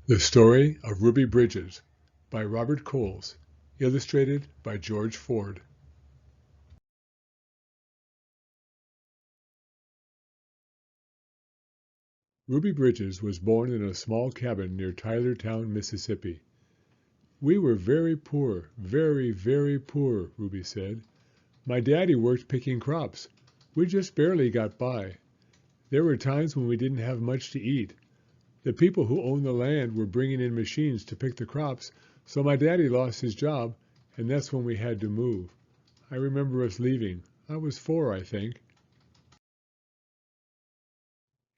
The Story of Ruby Bridges by Robert Coles, illustrated by George Ford. Ruby Bridges was born in a small cabin near Tylertown, Mississippi. "We were very poor, very, very poor," Ruby said. "My daddy worked picking crops. We just barely got by. There were times when we didn't have much to eat. The people who owned the land were bringing in machines to pick the crops, so my daddy lost his job, and that's when we had to move. I remember us leaving. I was 4, I think."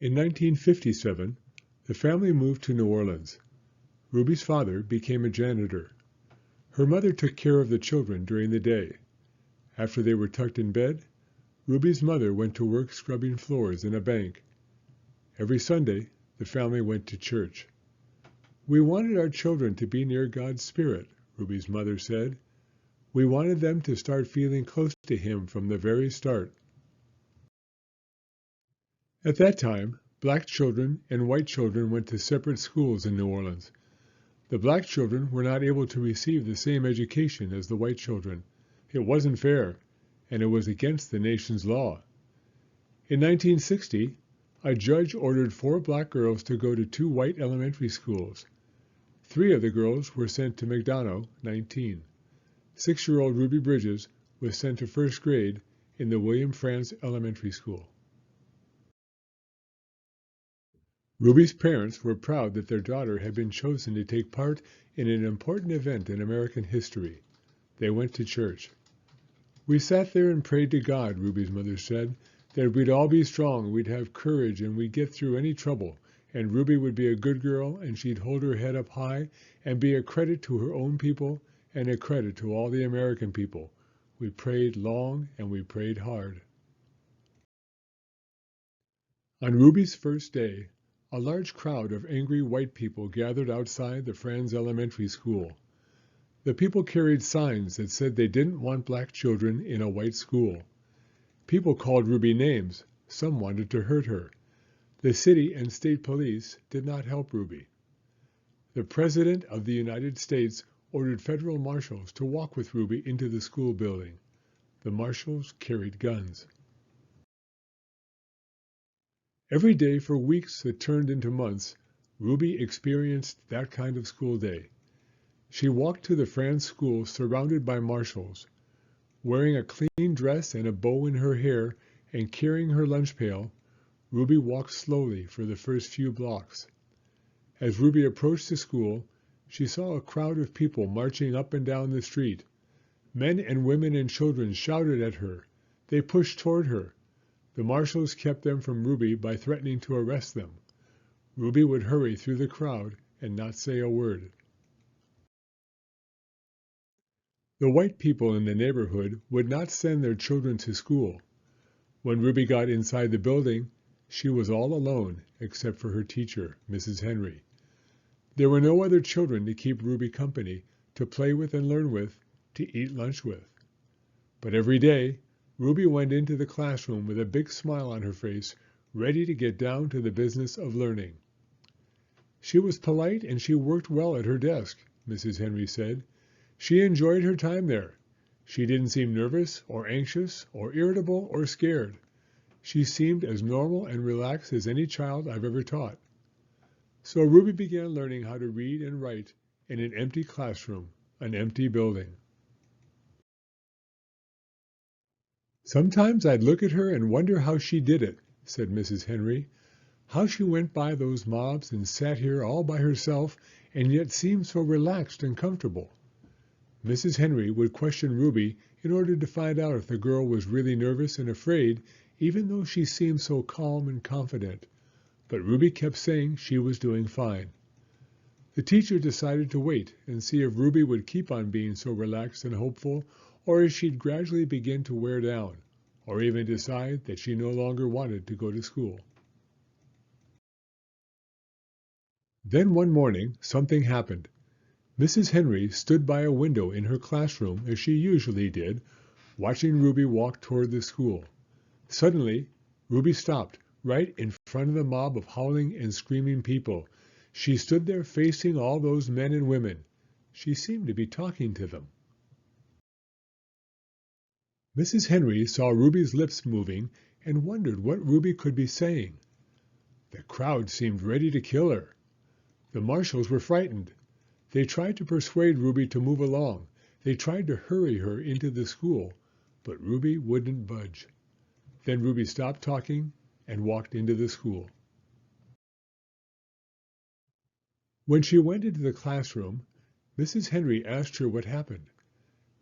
In 1957, the family moved to New Orleans. Ruby's father became a janitor. Her mother took care of the children during the day. After they were tucked in bed, Ruby's mother went to work scrubbing floors in a bank. Every Sunday, the family went to church. "We wanted our children to be near God's Spirit," Ruby's mother said. "We wanted them to start feeling close to Him from the very start." At that time, black children and white children went to separate schools in New Orleans. The black children were not able to receive the same education as the white children. It wasn't fair, and it was against the nation's law. In 1960, a judge ordered 4 black girls to go to 2 white elementary schools. 3 of the girls were sent to McDonough, 19. 6-year-old Ruby Bridges was sent to first grade in the William Frantz Elementary School. Ruby's parents were proud that their daughter had been chosen to take part in an important event in American history. They went to church. "We sat there and prayed to God," Ruby's mother said, "that we'd all be strong, we'd have courage, and we'd get through any trouble, and Ruby would be a good girl, and she'd hold her head up high and be a credit to her own people and a credit to all the American people. We prayed long and we prayed hard." On Ruby's first day, a large crowd of angry white people gathered outside the Frantz Elementary School. The people carried signs that said they didn't want black children in a white school. People called Ruby names. Some wanted to hurt her. The city and state police did not help Ruby. The President of the United States ordered federal marshals to walk with Ruby into the school building. The marshals carried guns. Every day for weeks that turned into months, Ruby experienced that kind of school day. She walked to the Frantz school surrounded by marshals. Wearing a clean dress and a bow in her hair and carrying her lunch pail, Ruby walked slowly for the first few blocks. As Ruby approached the school, she saw a crowd of people marching up and down the street. Men and women and children shouted at her. They pushed toward her. The marshals kept them from Ruby by threatening to arrest them. Ruby would hurry through the crowd and not say a word. The white people in the neighborhood would not send their children to school. When Ruby got inside the building, she was all alone except for her teacher, Mrs. Henry. There were no other children to keep Ruby company, to play with and learn with, to eat lunch with. But every day, Ruby went into the classroom with a big smile on her face, ready to get down to the business of learning. She was polite and she worked well at her desk, Mrs. Henry said. She enjoyed her time there. She didn't seem nervous or anxious or irritable or scared. She seemed as normal and relaxed as any child I've ever taught. So Ruby began learning how to read and write in an empty classroom, an empty building. "Sometimes I'd look at her and wonder how she did it," said Mrs. Henry. "How she went by those mobs and sat here all by herself and yet seemed so relaxed and comfortable." Mrs. Henry would question Ruby in order to find out if the girl was really nervous and afraid, even though she seemed so calm and confident. But Ruby kept saying she was doing fine. The teacher decided to wait and see if Ruby would keep on being so relaxed and hopeful, or if she'd gradually begin to wear down, or even decide that she no longer wanted to go to school. Then one morning, something happened. Mrs. Henry stood by a window in her classroom as she usually did, watching Ruby walk toward the school. Suddenly, Ruby stopped right in front of the mob of howling and screaming people. She stood there facing all those men and women. She seemed to be talking to them. Mrs. Henry saw Ruby's lips moving and wondered what Ruby could be saying. The crowd seemed ready to kill her. The marshals were frightened. They tried to persuade Ruby to move along. They tried to hurry her into the school, but Ruby wouldn't budge. Then Ruby stopped talking and walked into the school. When she went into the classroom, Mrs. Henry asked her what happened.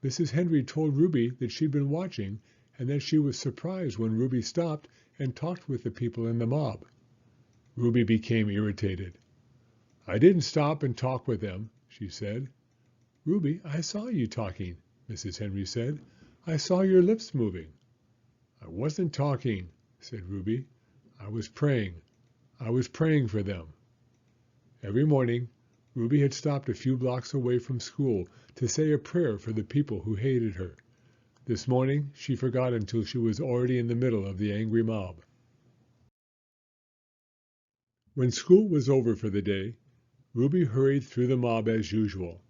Mrs. Henry told Ruby that she'd been watching and that she was surprised when Ruby stopped and talked with the people in the mob. Ruby became irritated. "I didn't stop and talk with them," she said. "Ruby, I saw you talking," Mrs. Henry said. "I saw your lips moving." "I wasn't talking," said Ruby. "I was praying. I was praying for them." Every morning, Ruby had stopped a few blocks away from school to say a prayer for the people who hated her. This morning, she forgot until she was already in the middle of the angry mob. When school was over for the day, Ruby hurried through the mob as usual.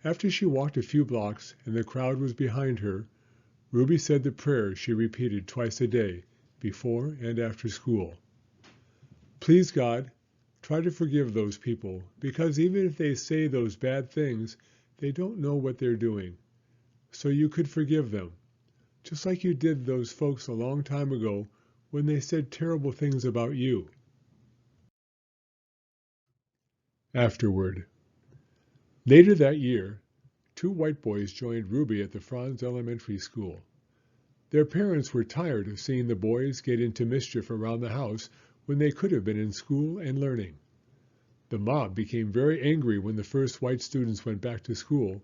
After she walked a few blocks and the crowd was behind her, Ruby said the prayer she repeated twice a day, before and after school. "Please, God, try to forgive those people, because even if they say those bad things, they don't know what they're doing. So you could forgive them, just like you did those folks a long time ago when they said terrible things about you." Afterward. Later that year, 2 white boys joined Ruby at the Frantz Elementary School. Their parents were tired of seeing the boys get into mischief around the house when they could have been in school and learning. The mob became very angry when the first white students went back to school,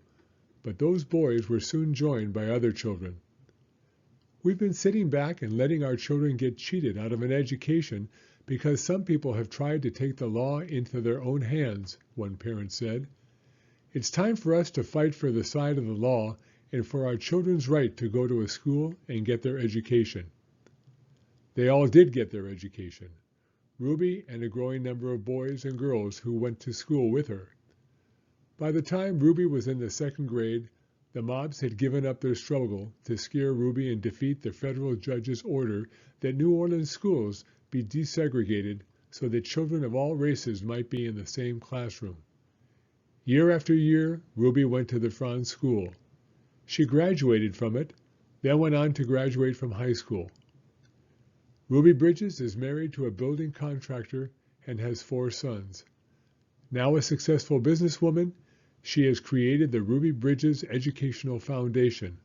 but those boys were soon joined by other children. "We've been sitting back and letting our children get cheated out of an education because some people have tried to take the law into their own hands," one parent said. "It's time for us to fight for the side of the law and for our children's right to go to a school and get their education." They all did get their education. Ruby and a growing number of boys and girls who went to school with her. By the time Ruby was in the 2nd grade, the mobs had given up their struggle to scare Ruby and defeat the federal judge's order that New Orleans schools be desegregated so that children of all races might be in the same classroom. Year after year, Ruby went to the Frantz school. She graduated from it, then went on to graduate from high school. Ruby Bridges is married to a building contractor and has 4 sons. Now a successful businesswoman, she has created the Ruby Bridges Educational Foundation.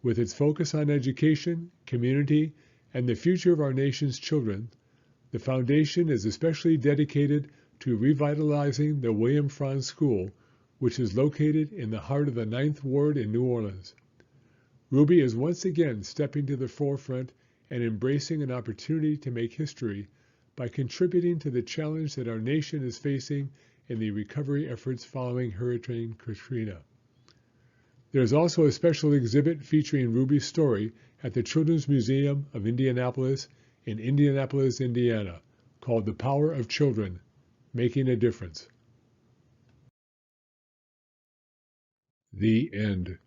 With its focus on education, community, and the future of our nation's children, the foundation is especially dedicated to revitalizing the William Frantz School, which is located in the heart of the 9th Ward in New Orleans. Ruby is once again stepping to the forefront and embracing an opportunity to make history by contributing to the challenge that our nation is facing in the recovery efforts following Hurricane Katrina. There is also a special exhibit featuring Ruby's story at the Children's Museum of Indianapolis in Indianapolis, Indiana, called "The Power of Children, Making a Difference." The end.